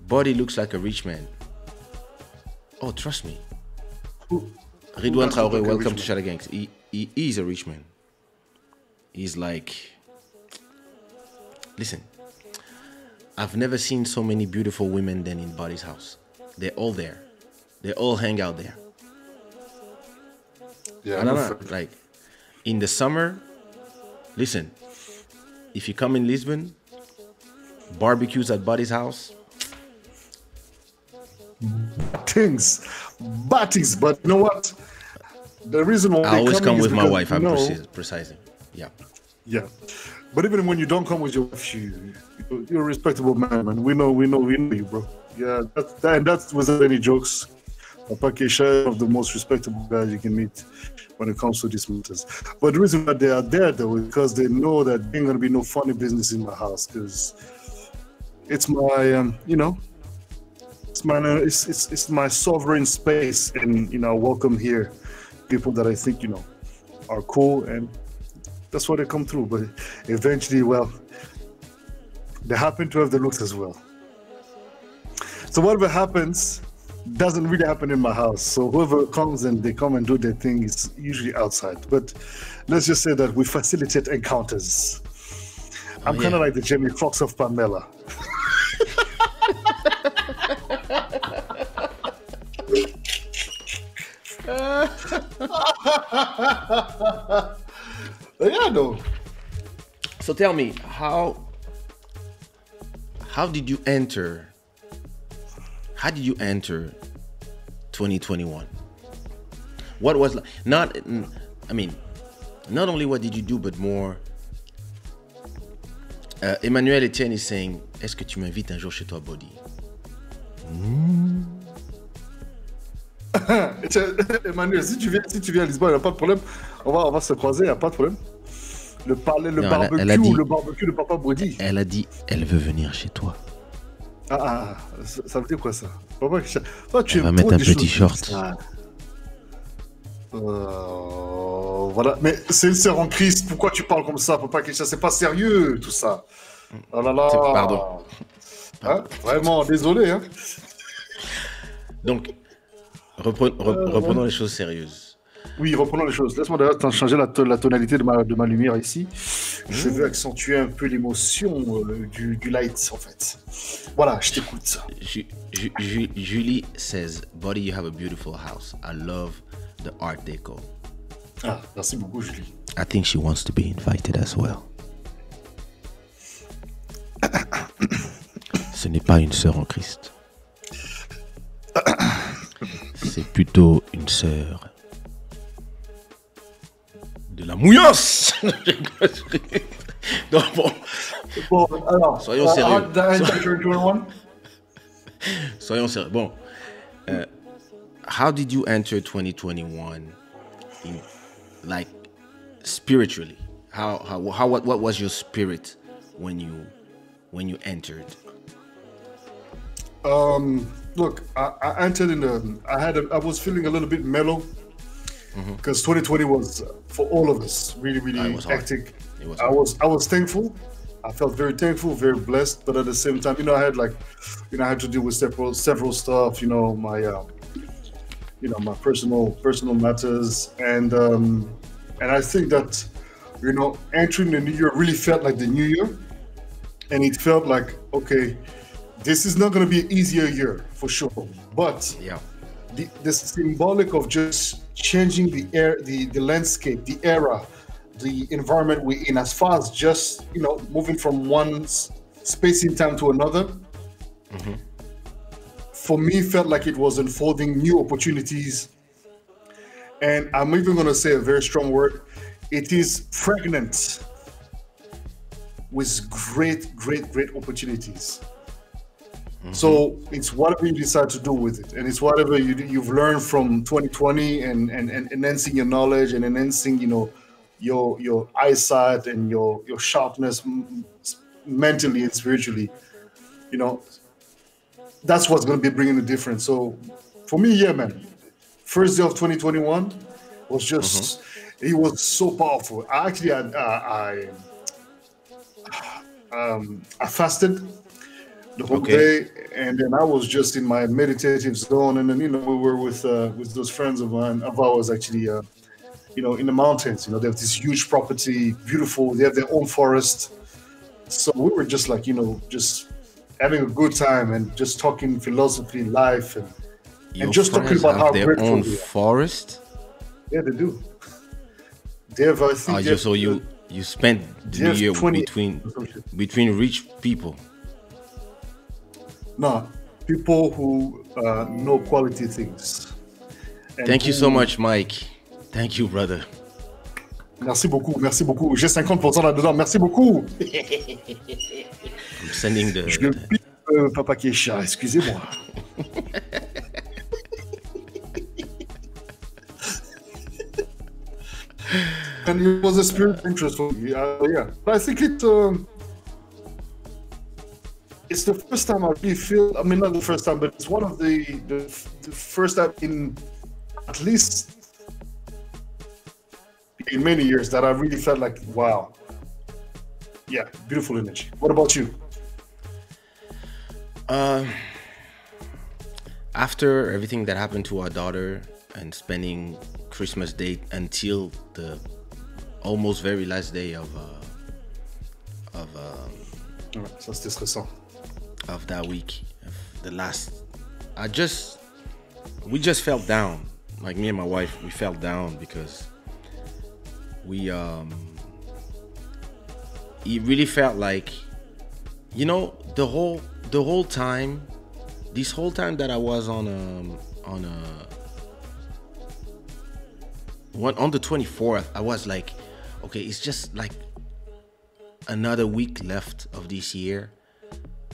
Body looks like a rich man. Oh, trust me. Who Ridwan does look Traore, like a welcome rich to man? Shada Gangs. He is a rich man. He's like, listen, I've never seen so many beautiful women than in Body's house. They're all there. They all hang out there. Yeah, I No, know. no, like in the summer, listen, if you come in Lisbon, barbecues at Body's house. Things, bodies, but you know what? The reason why I they're always coming come is with my because wife. I'm no, precisely. Yeah. yeah. But even when you don't come with your wife, you're a respectable man. We know you, bro. Yeah, and that's without any jokes. Papa Kaysha is one of the most respectable guys you can meet when it comes to these matters. But the reason why they are there, though, is because they know that there ain't gonna be no funny business in my house, because it's my, it's my sovereign space, and welcome here people that I think are cool, and that's why they come through. But eventually, well, they happen to have the looks as well. So whatever happens doesn't really happen in my house. So whoever comes and they come and do their thing is usually outside. But let's just say that we facilitate encounters. I'm kind of like the Jamie Foxx of Pamela. Yeah, no. So tell me, how did you enter? How did you enter 2021? What was not? I mean, not only what did you do, but more. Emmanuel Etienne is saying, est-ce que tu m'invites un jour chez toi, Boddhi? Emmanuel, si tu viens à Lisbonne, il n'y a pas de problème. On va se croiser, il n'y a pas de problème. Le Non, barbecue, elle a dit, le barbecue de Papa Boddhi. Elle a dit, elle veut venir chez toi. Ça veut dire quoi ça? Papa, toi, tu Elle va aimes mettre trop un des petit choses short. Voilà, mais c'est une sœur en crise. Pourquoi tu parles comme ça, Papa Kaysha? C'est pas sérieux tout ça. Oh là là. Pardon. Hein? Vraiment, désolé. Hein? Donc, reprenons les choses sérieuses. Oui, reprenons les choses. Laisse-moi d'ailleurs changer la tonalité de ma lumière ici. Je veux accentuer un peu l'émotion du light, en fait. Voilà, je t'écoute. Julie says, Boddhi, you have a beautiful house. I love the art deco. Ah, merci beaucoup, Julie. I think she wants to be invited as well. Ce n'est pas une sœur en Christ. C'est plutôt une sœur de la mouillance. Donc bon, alors, soyons sérieux. Soyons Soyons sérieux. Bon, how did you enter 2021 in, like, spiritually? What was your spirit when you entered? Look, I entered I was feeling a little bit mellow because 2020 was for all of us really, really hectic. I was thankful. I felt very thankful, very blessed, but at the same time, I had to deal with several stuff. My my personal matters, and I think that entering the new year really felt like the new year, and it felt like, okay, this is not going to be an easier year for sure, but the symbolic of just changing the landscape, the era, the environment we're in, as far as just moving from one space in time to another, for me felt like it was unfolding new opportunities. And I'm even going to say a very strong word. It is pregnant with great opportunities. So it's whatever you decide to do with it, and it's whatever you've learned from 2020 and enhancing your knowledge and enhancing your eyesight and your sharpness mentally and spiritually. That's what's going to be bringing the difference. So for me, yeah, man, first day of 2021 was just it was so powerful. I fasted. the whole Okay. day, and then I was just in my meditative zone, and then we were with those friends of mine of ours actually, in the mountains. They have this huge property, beautiful. They have their own forest, so we were just like just having a good time and just talking philosophy, life, and Your just talking friends about have how their grateful own we are. forest. Yeah, they do. They have, I think, they You have, so you spent the they New have Year 20. between rich people. No, people who know quality things and Thank you so who. much, Mike. Thank you, brother. Merci beaucoup, merci beaucoup. J'ai 50% là-dedans. Merci beaucoup. I'm sending Je pipe Papa Kaysha, excusez-moi. And it was a spirit interest for me. Yeah, but I think it's the first time I really feel. I mean, not the first time, but it's one of the first time in at least in many years that I really felt like, wow, yeah, beautiful energy. What about you? After everything that happened to our daughter and spending Christmas Day until the almost very last day of Ça c'était stressant. Of that week, of the last, we just felt down. Like me and my wife, we felt down because it really felt like, the whole time, this whole time that I was on the 24th, I was like, okay, it's just like another week left of this year.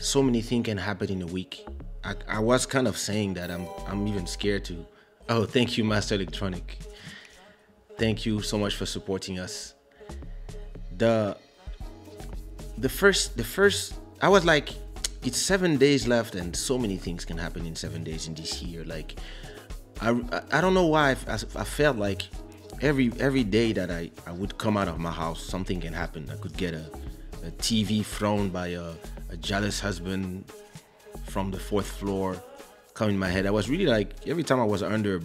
So many things can happen in a week. I was kind of saying that I'm even scared to. Oh, thank you, Master Electronic. Thank you so much for supporting us. The first I was like, it's 7 days left and so many things can happen in 7 days in this year. Like I don't know why I felt like every day that I would come out of my house, something can happen. I could get a TV thrown by a jealous husband from the 4th floor come in my head. I was really like, every time I was under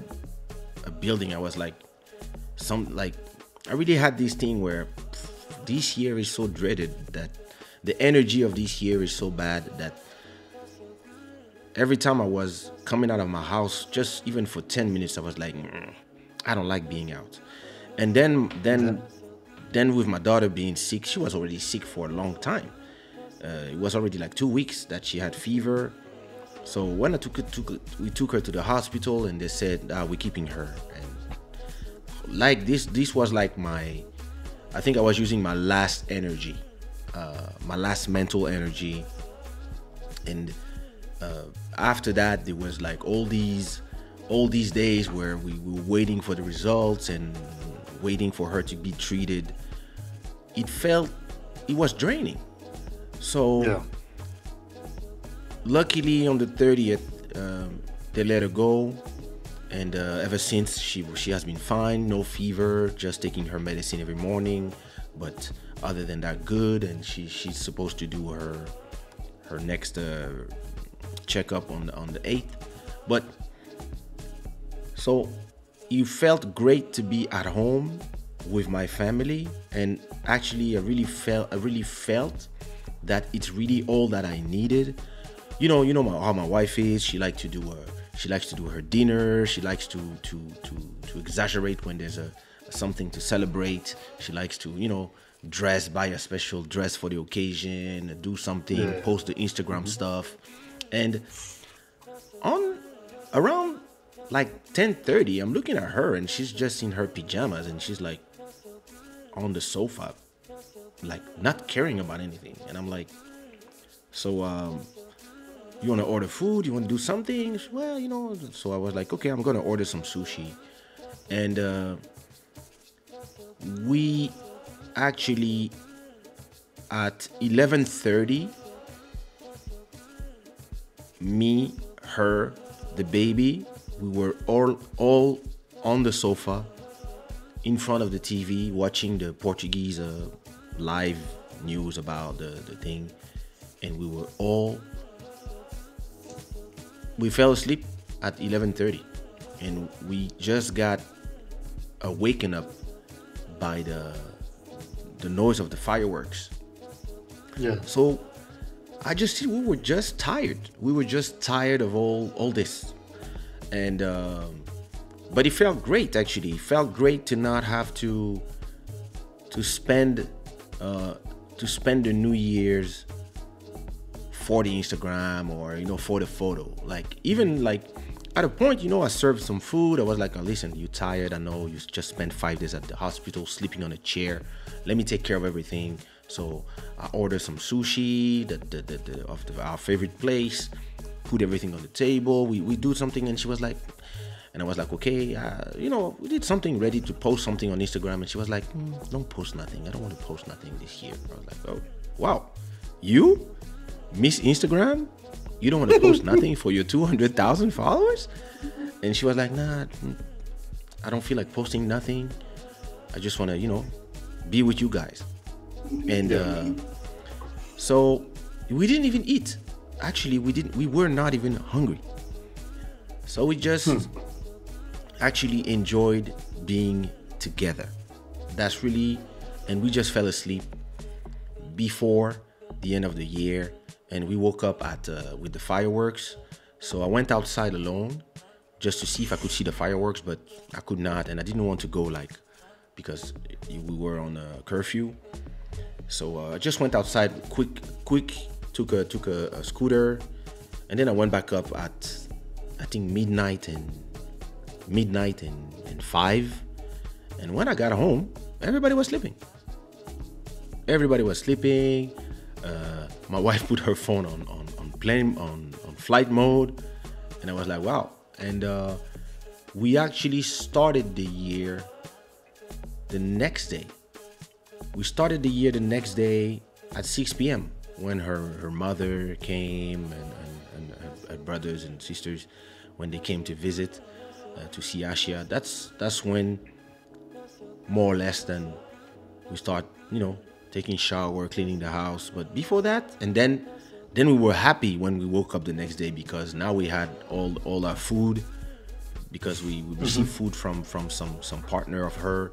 a building, I was like, I really had this thing where this year is so dreaded, that the energy of this year is so bad that every time I was coming out of my house, just even for 10 minutes, I was like, I don't like being out. And then with my daughter being sick, she was already sick for a long time. It was already like 2 weeks that she had fever. So when we took her to the hospital, and they said, we're keeping her. And like this was like I think I was using my last energy, my last mental energy. And after that, there was like all these days where we were waiting for the results and waiting for her to be treated. It was draining. So Yeah. luckily on the 30th, they let her go, and ever since she has been fine, no fever, just taking her medicine every morning. But other than that, good. And she's supposed to do her next checkup on the 8th. But so it felt great to be at home with my family, and actually I really felt that it's really all that I needed. How my wife is. She likes to do her dinner. She likes to exaggerate when there's something to celebrate. She likes to buy a special dress for the occasion, do something, post the Instagram stuff. And on around like 10:30, I'm looking at her and she's just in her pajamas and she's like on the sofa, like not caring about anything. And I'm like, so you want to order food? You want to do something? Well, so I was like, okay, I'm gonna order some sushi. And we actually at 11:30, me, her, the baby, we were all on the sofa in front of the TV watching the Portuguese live news about the thing, and we were all we fell asleep at 11:30, and we just got awakened up by the noise of the fireworks. Yeah. So I just we were just tired. We were just tired of all this, and but it felt great actually. It felt great to not have to spend the New Year's for the Instagram or for the photo. Like even like at a point, I served some food. I was like, oh, listen, you tired? I know you just spent 5 days at the hospital sleeping on a chair. Let me take care of everything. So I ordered some sushi our favorite place, put everything on the table. We do something, and she was like, and I was like, okay, we did something ready to post something on Instagram. And she was like, don't post nothing. I don't want to post nothing this year. I was like, oh, wow. You, Miss Instagram? You don't want to post nothing for your 200,000 followers? And she was like, nah, I don't feel like posting nothing. I just want to, be with you guys. And so we didn't even eat. Actually, we were not even hungry. So we just actually enjoyed being together. That's really, and we just fell asleep before the end of the year, and we woke up with the fireworks. So I went outside alone just to see if I could see the fireworks, but I could not, and I didn't want to go because we were on a curfew. So I just went outside quick, took a scooter, and then I went back up at I think midnight and 5. And when I got home, everybody was sleeping. My wife put her phone on flight mode, and I was like, wow. And we actually started the year the next day. We started the year the next day at 6 p.m. when her mother came and her brothers and sisters, when they came to visit to see Ashia. That's when more or less then we start, taking shower, cleaning the house. But before that, and then we were happy when we woke up the next day, because now we had all our food, because we received food from some partner of her,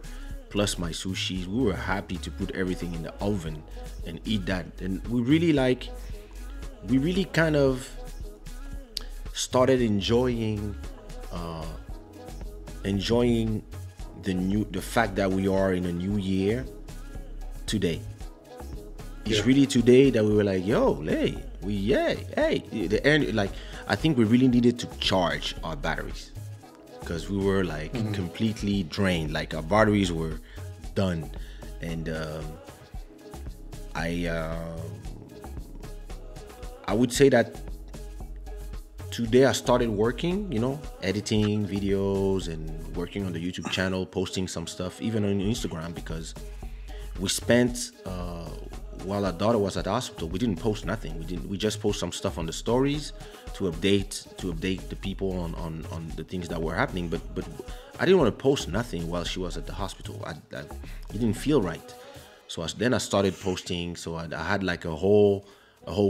plus my sushis. We were happy to put everything in the oven and eat that. And we really kind of started enjoying the fact that we are in a new year today. It's really today that we were like, I think we really needed to charge our batteries, because we were completely drained. Like our batteries were done. And I would say that today I started working, editing videos and working on the YouTube channel, posting some stuff, even on Instagram, because we spent, while our daughter was at the hospital, we didn't post nothing. We just post some stuff on the stories to update the people on the things that were happening. But I didn't want to post nothing while she was at the hospital. It didn't feel right. So then I started posting. So I had like a whole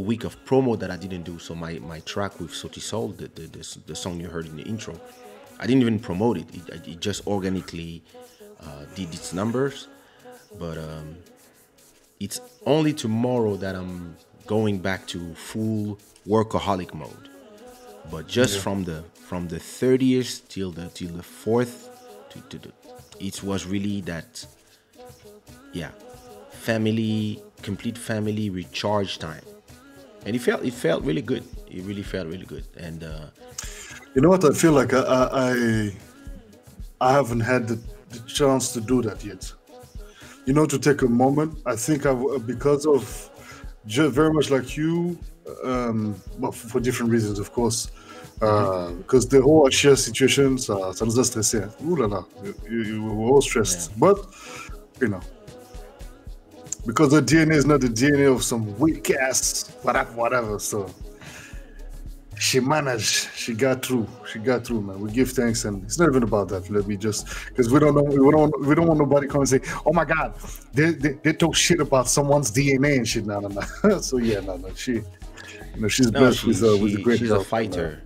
week of promo that I didn't do. So my track with Sauti Soul, the song you heard in the intro, I didn't even promote it. It just organically did its numbers. But it's only tomorrow that I'm going back to full workaholic mode. But just from the 30th till the 4th, it was really that, complete family recharge time. And it felt really good. It really felt really good. And you know what? I feel like I haven't had the chance to do that yet. To take a moment. I think because of very much like you, but for different reasons, of course. Because the whole Ashia situation, ça nous a stressé. Ouh là là, we were all stressed. Yeah. But because the DNA is not the DNA of some weak ass whatever. So she managed. She got through, man. We give thanks, and it's not even about that. Let me just, because we don't want nobody come and say, "Oh my God, they talk shit about someone's DNA and shit." No. So no. She's blessed with a great. She's health, a fighter.